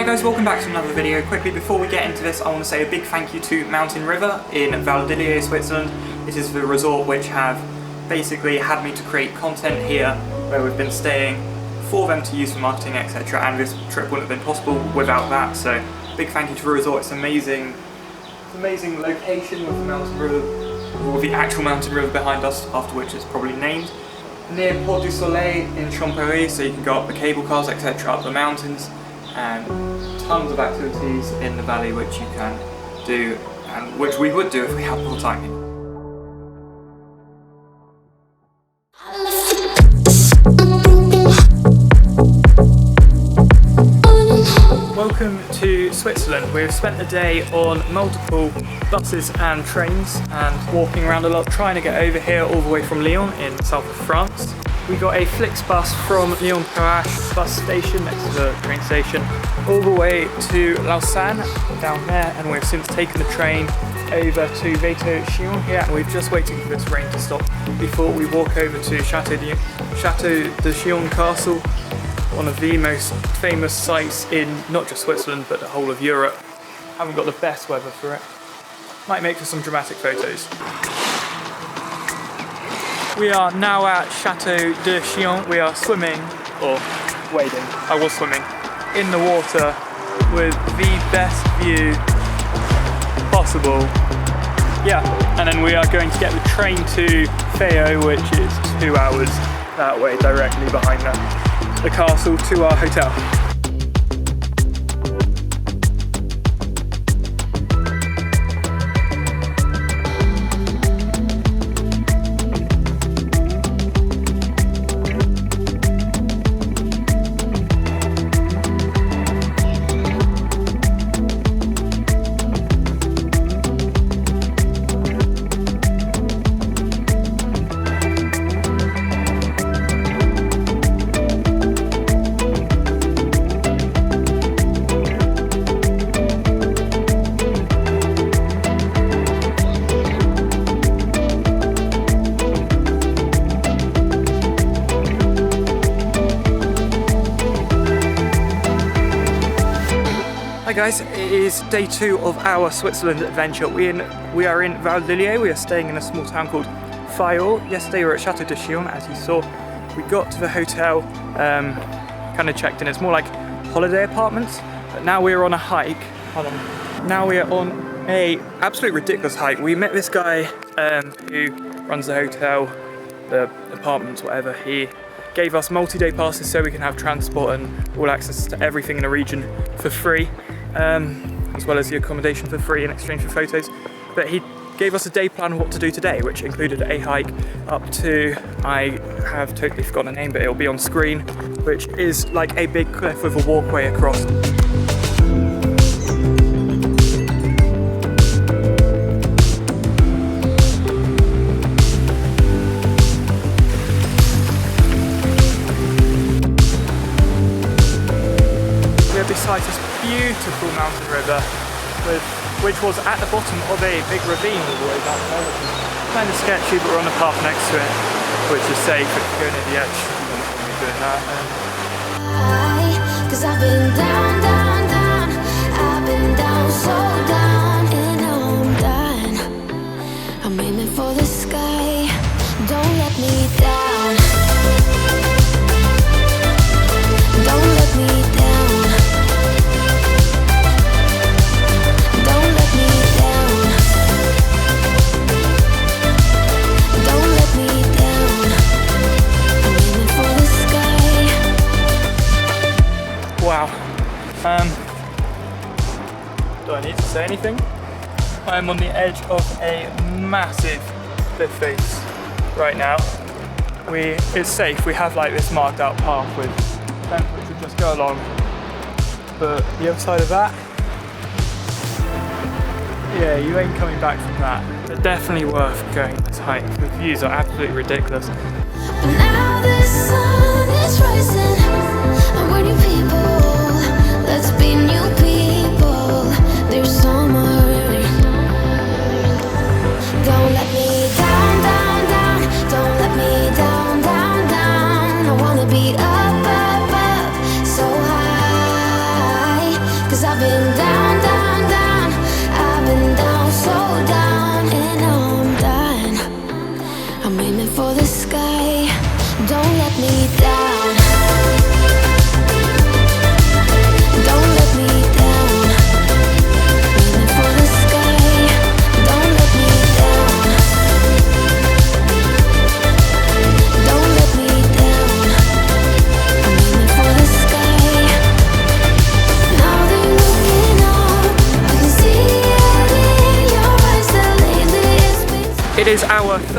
Hi guys, welcome back to another video. Quickly before we get into this, I want to say a big thank you to Mountain River in Valdillier, Switzerland. This is the resort which have basically had me to create content here where we've been staying for them to use for marketing, etc. And this trip wouldn't have been possible without that. So big thank you to the resort. It's amazing location with the Mountain River, or the actual Mountain River behind us, after which it's probably named. Near Port du Soleil in Champery, so you can go up the cable cars, etc. up the mountains, and tons of activities in the valley which you can do, and which we would do if we had more time. Welcome to Switzerland. We've spent a day on multiple buses and trains and walking around a lot, trying to get over here all the way from Lyon in the south of France. We got a Flix bus from Lyon-Perrache bus station next to the train station all the way to Lausanne down there, and we've since taken the train over to Chillon here, and we're just waiting for this rain to stop before we walk over to Chateau de Chillon Castle, one of the most famous sites in not just Switzerland but the whole of Europe. Haven't got the best weather for it. Might make for some dramatic photos. We are now at Chateau de Chillon. We are swimming, or wading, I was swimming, in the water with the best view possible. Yeah, and then we are going to get the train to Feo, which is 2 hours that way, directly behind the castle, to our hotel. Hi guys, it is day 2 of our Switzerland adventure. We are in Valdillier. We are staying in a small town called Fayol. Yesterday we were at Chateau de Chillon, as you saw. We got to the hotel, kind of checked in. It's more like holiday apartments, but now we're on a hike. Hold on. Now we are on a absolutely ridiculous hike. We met this guy who runs the hotel, the apartments, whatever. He gave us multi-day passes so we can have transport and all access to everything in the region for free, as well as the accommodation for free in exchange for photos. But he gave us a day plan of what to do today, which included a hike up to, I have totally forgotten the name, but it'll be on screen, which is like a big cliff with a walkway across. Beside this beautiful mountain river, which was at the bottom of a big ravine all the way back there, which is kind of sketchy, but we're on a path next to it, which is safe if you go near the edge. You don't want to be doing that. Cause I've been down, down, down, I've been down, so down, and now I'm done. I'm aiming for the sky, don't let me down. Don't let me down. Wow. Do I need to say anything? I'm on the edge of a massive cliff face right now. It's safe. We have like this marked out path with fence which we just go along. But the other side of that, yeah, you ain't coming back from that. But definitely worth going this hike. The views are absolutely ridiculous. Now the sun is rising, and we're new people. Let's be new people. There's summer. Don't let me down, down, down. Don't let me down, down, down. I wanna be up, up, up, so high.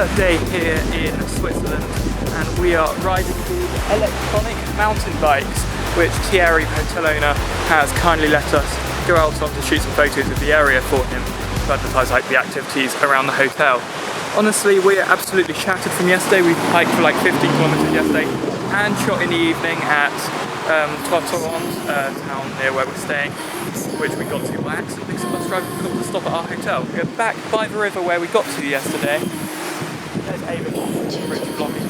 third day here in Switzerland, and we are riding the electronic mountain bikes, which Thierry, the hotel owner, has kindly let us go out on to shoot some photos of the area for him to advertise like the activities around the hotel. Honestly, we're absolutely shattered from yesterday. We hiked for like 15 kilometers yesterday and shot in the evening at town near where we're staying, which we got to by accident because the bus driver forgot to stop at our hotel. We're back by the river where we got to yesterday. There's Ava, Rich vlogging.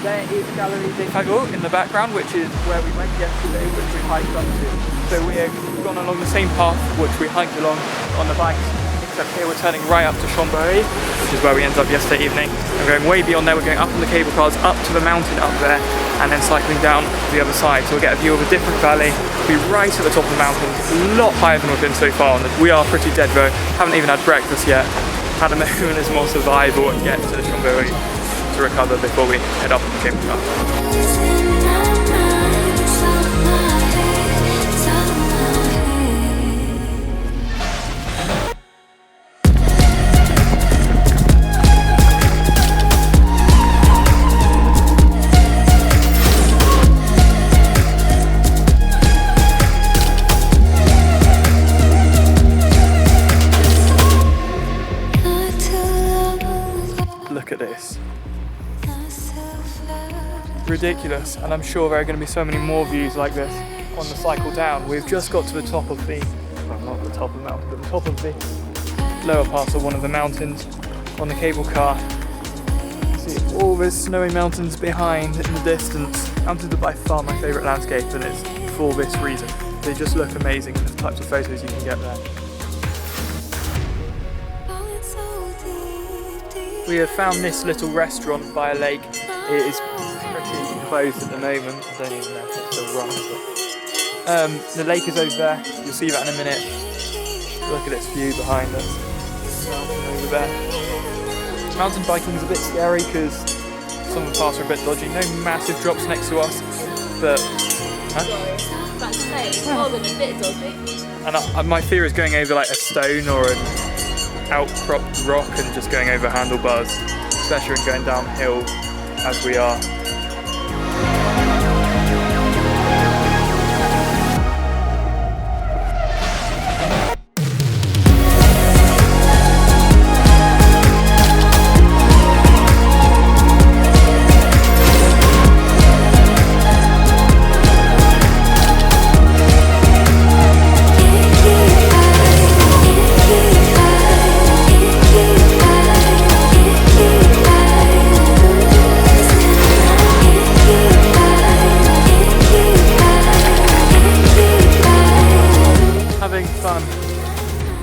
There is Galerie des Fagots in the background, which is where we went yesterday, which we hiked up to. So we're gone along the same path which we hiked along on the bikes, except here we're turning right up to Champery, which is where we ended up yesterday evening. We're going way beyond there, we're going up on the cable cars, up to the mountain up there, and then cycling down the other side. So we'll get a view of a different valley. We'll be right at the top of the mountain, a lot higher than we've been so far. We are pretty dead though, haven't even had breakfast yet. Had a moment as more survival and get to the Champery to recover before we head up on the cable car. Look at this. Ridiculous, and I'm sure there are going to be so many more views like this on the cycle down. We've just got to the top of the, well, not the top of the mountain, but the top of the lower part of one of the mountains on the cable car. See all those snowy mountains behind in the distance. Mountains are by far my favourite landscape, and it's for this reason. They just look amazing, and the types of photos you can get there. We have found this little restaurant by a lake. It is pretty closed at the moment. I don't even know if it's still running. But, the lake is over there. You'll see that in a minute. Look at its view behind us. Mountain over there. Mountain biking is a bit scary because some of the paths are a bit dodgy. No massive drops next to us, but more than a bit dodgy. And my fear is going over like a stone or an outcropped rock and just going over handlebars, especially when going downhill as we are.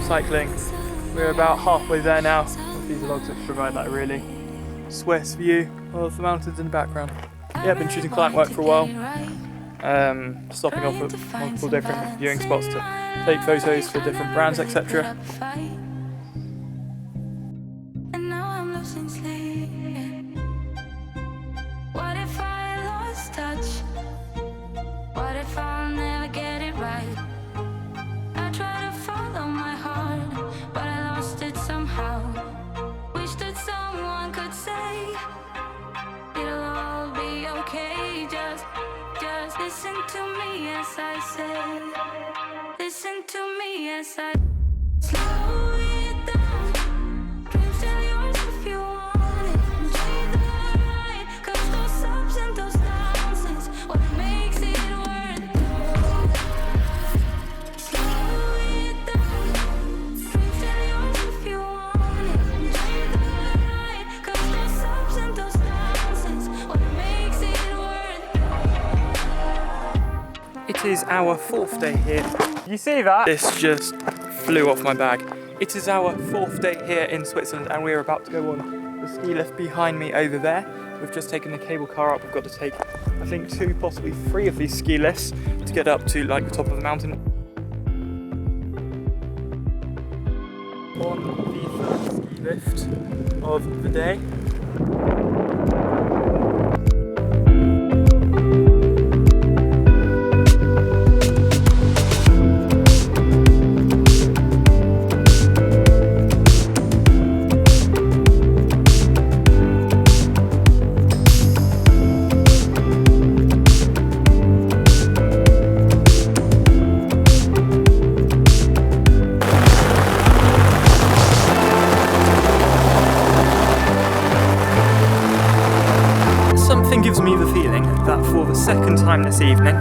Cycling. We're about halfway there now with these logs that provide that really Swiss view of the mountains in the background. Yeah, I've been shooting client work for a while, stopping off at multiple different viewing spots to take photos for different brands, etc. Listen to me as I say. Listen to me as I slow it down. Dreams are yours if you want it. Enjoy the ride, 'cause those ups and those downs is what makes it worth it. Slow it down. Dreams are yours if you want it. Enjoy the ride, 'cause those ups and those downs is what makes it worth it. It is our fourth day here. You see that? This just flew off my bag. It is our fourth day here in Switzerland, and we are about to go on the ski lift behind me over there. We've just taken the cable car up. We've got to take, I think, 2, possibly 3 of these ski lifts to get up to like the top of the mountain. On the first ski lift of the day. feeling that for the second time this evening,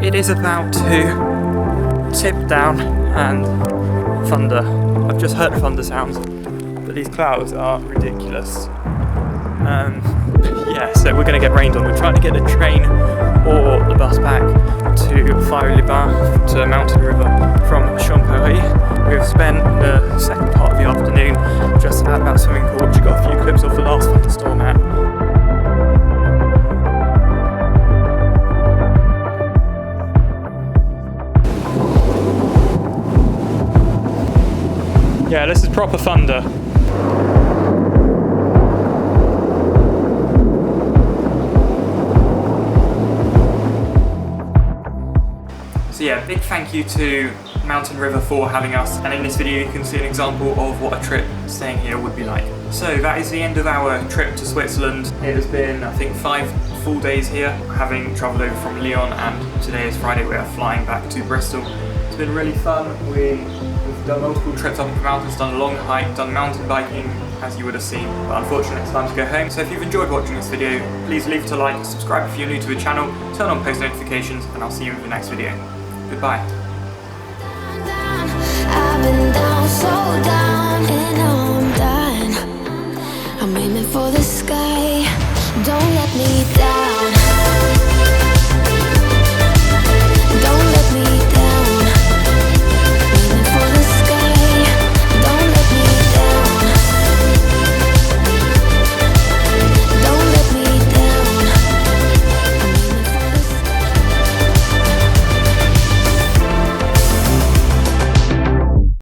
it is about to tip down and thunder. I've just heard thunder sounds, but these clouds are ridiculous. Yeah, so we're going to get rained on. We're trying to get the train or the bus back to Fire-les-Bains, to Mountain River from Champery. We've spent the second part of the afternoon just about that swimming pool, which got a few clips off the last thunderstorm at. Yeah, this is proper thunder. So yeah, big thank you to Mountain River for having us, and in this video you can see an example of what a trip staying here would be like. So that is the end of our trip to Switzerland. It has been, I think, 5 full days here, having travelled over from Lyon, and today is Friday, we are flying back to Bristol. It's been really fun. We've done multiple trips up the mountains, done a long hike, done mountain biking, as you would have seen, but unfortunately it's time to go home. So if you've enjoyed watching this video, please leave it a like, subscribe if you're new to the channel, turn on post notifications, and I'll see you in the next video. Goodbye. I've been down, so down, and now I'm done. I'm aiming for the sky. Don't let me die.